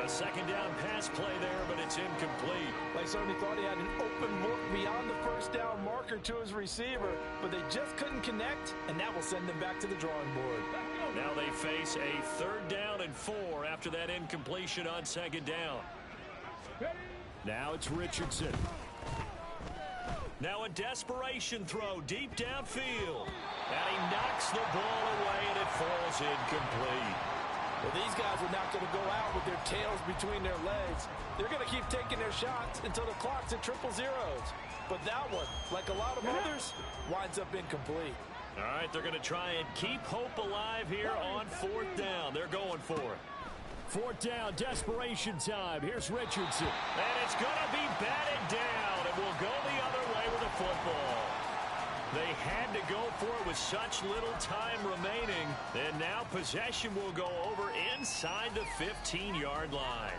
A second down pass play there, but it's incomplete. Like certainly thought he had an open look beyond the first down marker to his receiver, but they just couldn't connect, and that will send them back to the drawing board. Now they face a 3rd down and 4 after that incompletion on 2nd down. Now it's Richardson. Now a desperation throw deep downfield. And he knocks the ball away, and it falls incomplete. Well, these guys are not going to go out with their tails between their legs. They're going to keep taking their shots until the clock's at triple zeros. But that one, like a lot of others, winds up incomplete. All right, they're going to try and keep hope alive here on 4th down. They're going for it. 4th down, desperation time. Here's Richardson. And it's going to be batted down. It will go the other way with the football. They had to go for it with such little time remaining. And now possession will go over inside the 15-yard line.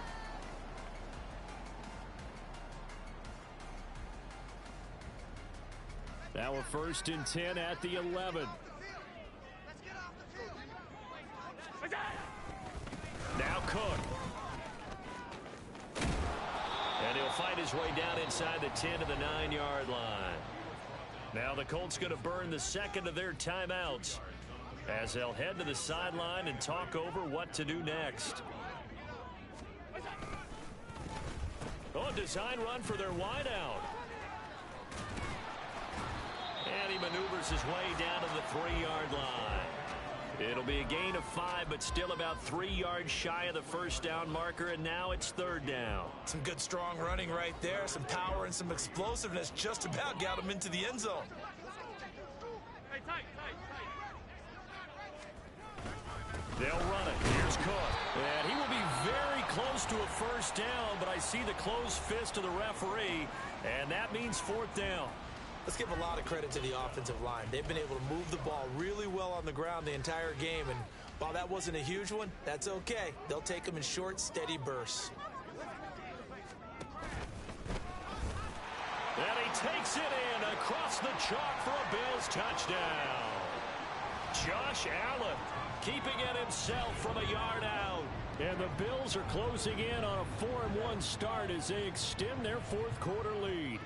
Now a 1st and 10 at the 11. Now Cook. And he'll find his way down inside the 10 to the 9-yard line. Now the Colts going to burn the 2nd of their timeouts as they'll head to the sideline and talk over what to do next. Oh, design run for their wideout. And he maneuvers his way down to the 3-yard line. It'll be a gain of 5, but still about 3 yards shy of the 1st down marker, and now it's 3rd down. Some good, strong running right there. Some power and some explosiveness just about got him into the end zone. Hey, tight. They'll run it. Here's Cook. And he will be very close to a 1st down, but I see the closed fist of the referee, and that means 4th down. Let's give a lot of credit to the offensive line. They've been able to move the ball really well on the ground the entire game, and while that wasn't a huge one, that's okay. They'll take them in short, steady bursts. And he takes it in across the chalk for a Bills touchdown. Josh Allen keeping it himself from a yard out. And the Bills are closing in on a 4-1 start as they extend their 4th quarter lead.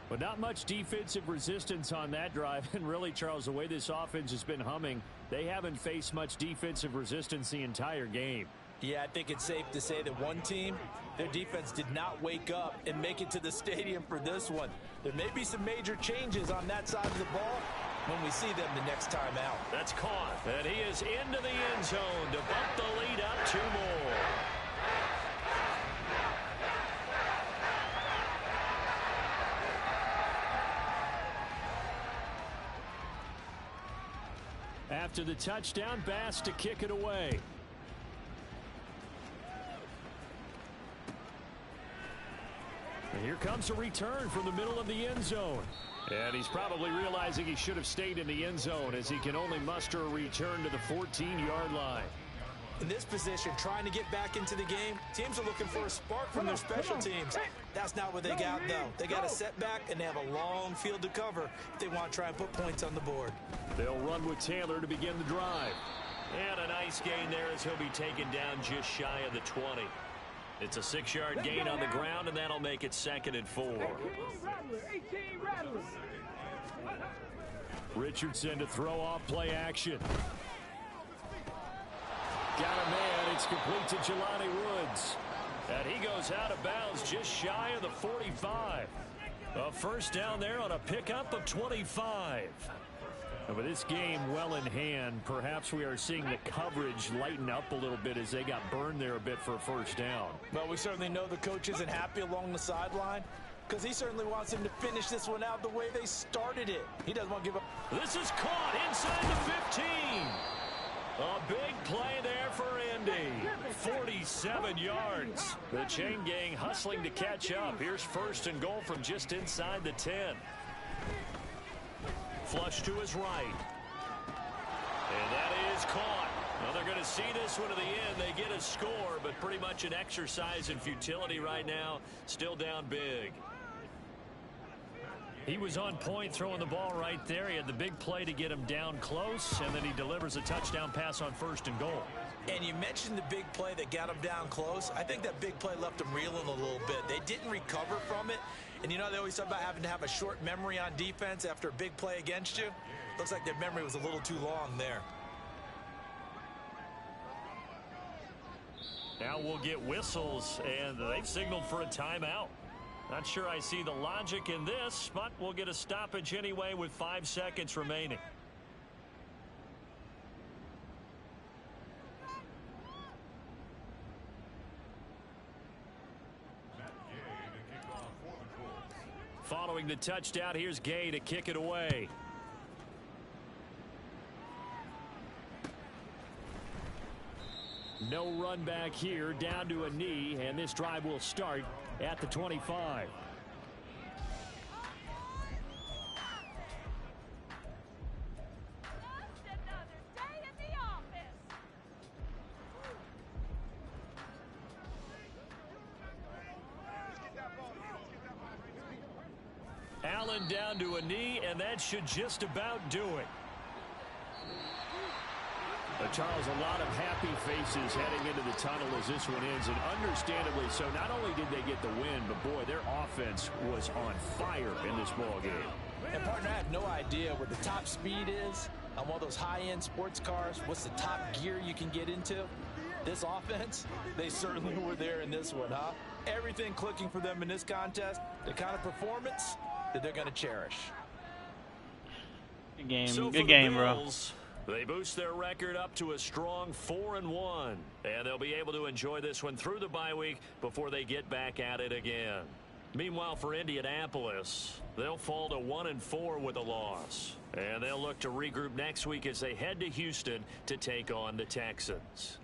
But not much defensive resistance on that drive. And really, Charles, the way this offense has been humming, they haven't faced much defensive resistance the entire game. Yeah, I think it's safe to say that one team, their defense did not wake up and make it to the stadium for this one. There may be some major changes on that side of the ball when we see them the next time out. That's caught. And he is into the end zone to bump the lead up 2 more. After the touchdown, Bass to kick it away. And here comes a return from the middle of the end zone. And he's probably realizing he should have stayed in the end zone as he can only muster a return to the 14-yard line. In this position, trying to get back into the game, teams are looking for a spark from their special teams. That's not what they got, though. They got a setback, and they have a long field to cover if they want to try and put points on the board. They'll run with Taylor to begin the drive. And a nice gain there as he'll be taken down just shy of the 20. It's a 6-yard gain on the ground, and that'll make it 2nd and 4. Richardson to throw off play action. Got a man. It's complete to Jelani Woods. And he goes out of bounds just shy of the 45. A 1st down there on a pickup of 25. And with this game well in hand, perhaps we are seeing the coverage lighten up a little bit as they got burned there a bit for a 1st down. Well, we certainly know the coach isn't happy along the sideline. because he certainly wants them to finish this one out the way they started it. He doesn't want to give up. This is caught inside the 15. A big play there for Indy. 47 yards. The chain gang hustling to catch up. Here's first and goal from just inside the 10. Flush to his right. And that is caught. Well, they're going to see this one to the end. They get a score, but pretty much an exercise in futility right now. Still down big. He was on point throwing the ball right there. He had the big play to get him down close, and then he delivers a touchdown pass on first and goal. And you mentioned the big play that got him down close. I think that big play left him reeling a little bit. They didn't recover from it. And you know, they always talk about having to have a short memory on defense after a big play against you. Looks like their memory was a little too long there. Now we'll get whistles, and they've signaled for a timeout. Not sure I see the logic in this, but we'll get a stoppage anyway with 5 seconds remaining. Following the touchdown, here's Gay to kick it away. No run back here, down to a knee, and this drive will start at the 25. Allen down to a knee, and that should just about do it. Charles, a lot of happy faces heading into the tunnel as this one ends, and understandably so. Not only did they get the win, but boy, their offense was on fire in this ball game. And partner, I have no idea what the top speed is on one of those high-end sports cars. What's the top gear you can get into? This offense, they certainly were there in this one, huh? Everything clicking for them in this contest, the kind of performance that they're going to cherish. Good game, so good game, Bills, bro. They boost their record up to a strong 4-1, and they'll be able to enjoy this one through the bye week before they get back at it again. Meanwhile, for Indianapolis, they'll fall to 1-4 with a loss, and they'll look to regroup next week as they head to Houston to take on the Texans.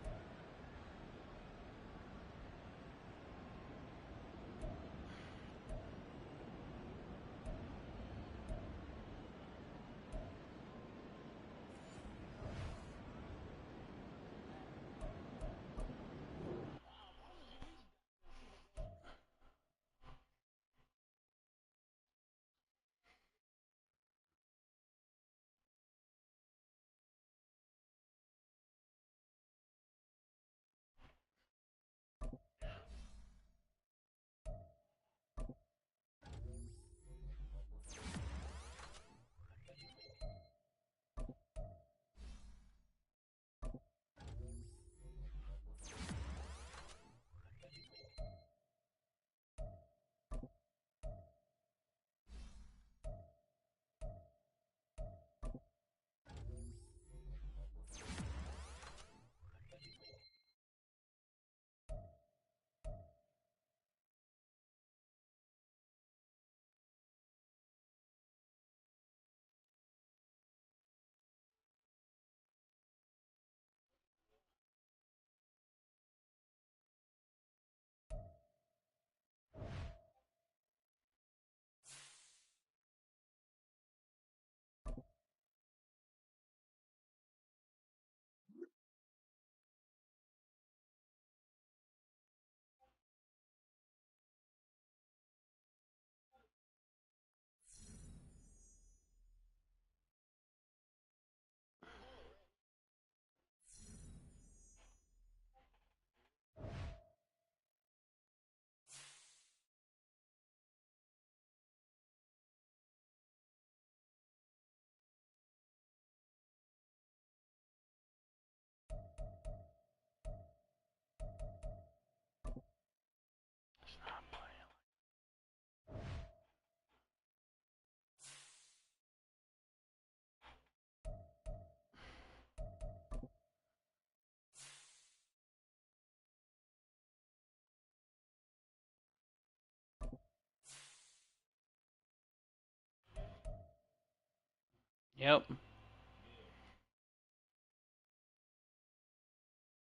Yep.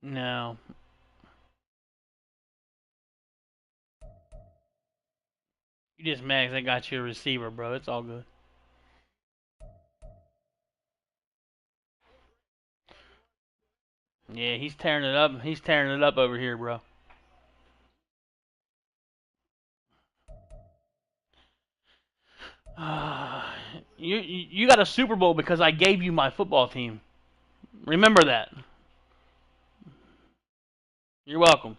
No. You just mad 'cause I got you a receiver, bro. It's all good. Yeah, he's tearing it up. He's tearing it up over here, bro. You got a Super Bowl because I gave you my football team. Remember that. You're welcome.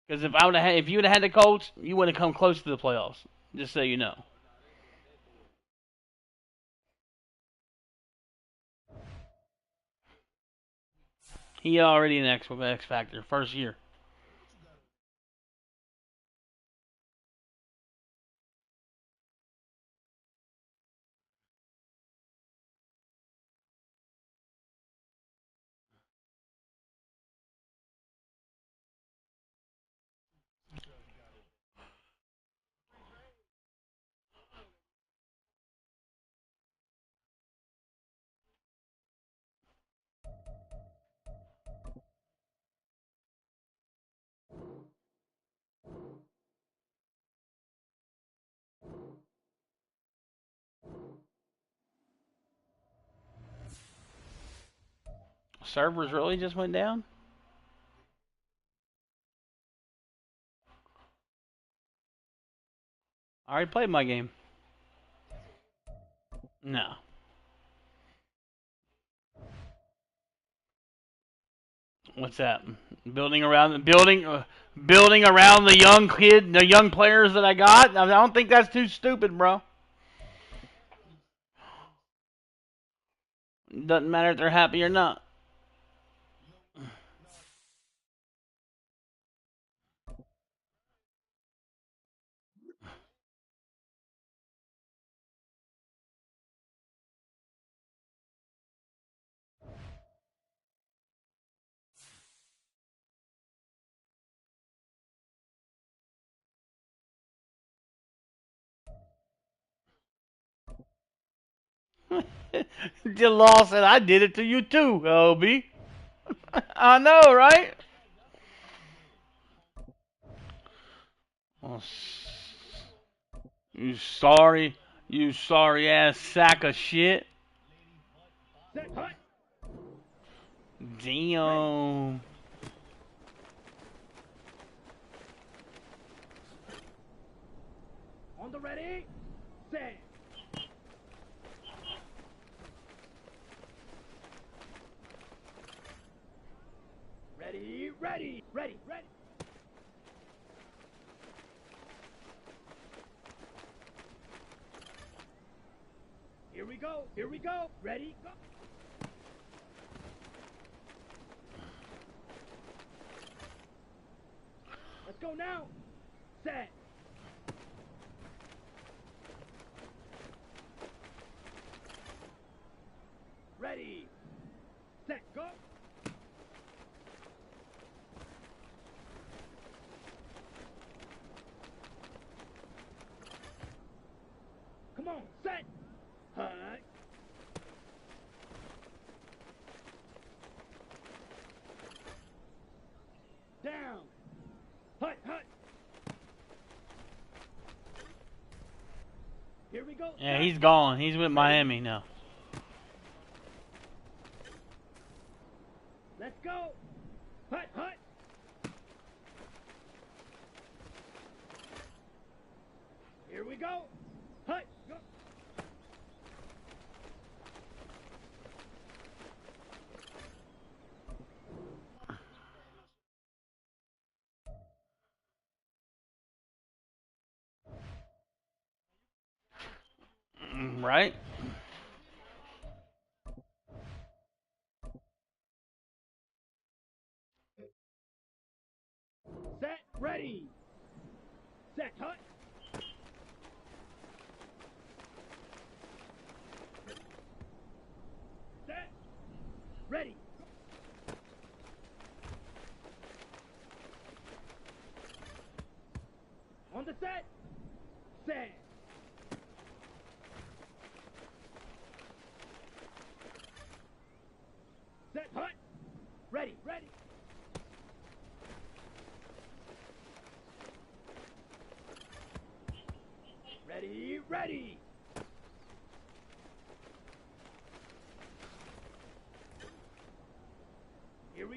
Because if you would have had the Colts, you wouldn't have come close to the playoffs. Just so you know. He already an X factor first year. Servers really just went down? I already played my game. No. What's that? Building around the young kid, the young players that I got. I don't think that's too stupid, bro. Doesn't matter if they're happy or not. Jalal said, "I did it to you too, LB." I know, right? Oh, you sorry ass sack of shit. Damn. On the ready, set. Ready, ready, ready, ready. Here we go, here we go. Ready, go. Let's go now. Set. Ready, set, go. Come on, set. Hut. Down. Hut, hut. Here we go. Yeah, he's gone. He's with Miami now. Let's go. Hut, hut. Here we go. Hut, go. Right? Set, ready. Set, hut. Set, ready. On the set. Set.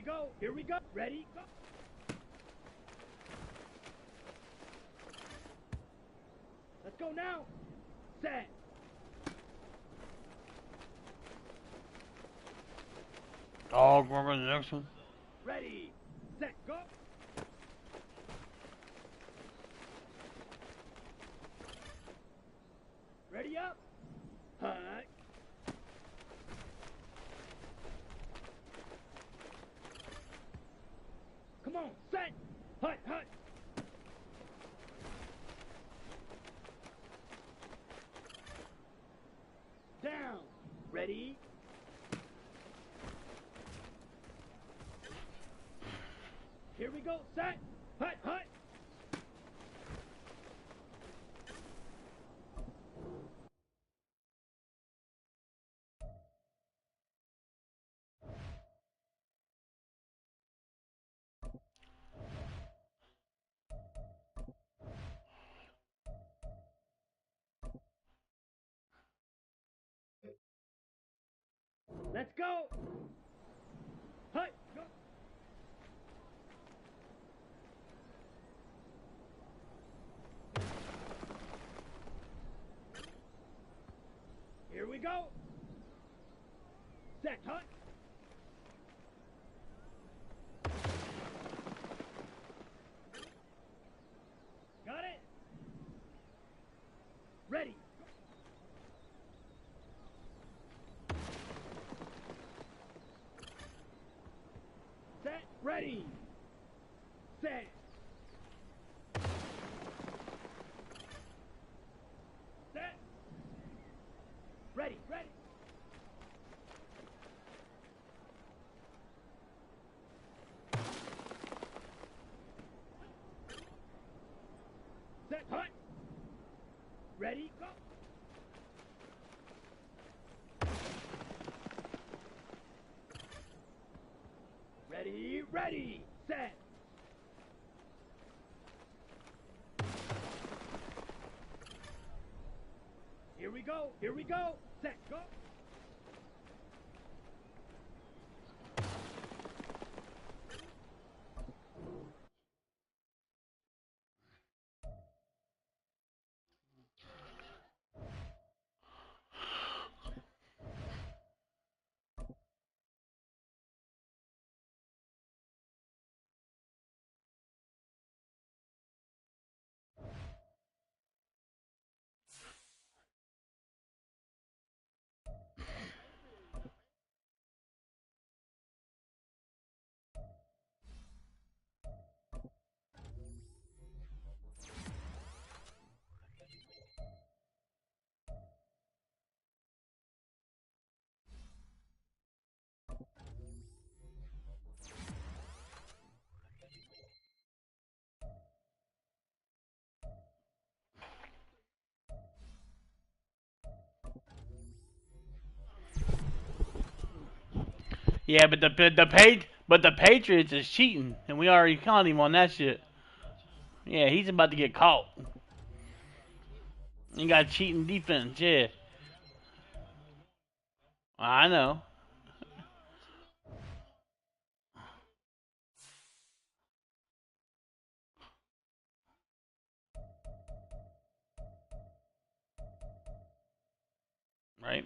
go. Here we go. Ready? Go. Let's go now. Set. Oh, go over the next one. Ready. Set. Go. Ready up. Hut. Come on. Set. Hut. Hut. Down. Ready. Here we go. Set. Hut. Hut. Let's go. Hut. Go. Here we go. Set. Hut. Got it. Ready. Set. Ready. Set. Set. Ready. Ready. Set. Hut. Ready. Go. Ready. Ready. Set. Here we go. Here we go. Set. Go. Yeah, but the Patriots is cheating, and we already caught him on that shit. Yeah, he's about to get caught. You got cheating defense, yeah. I know. Right?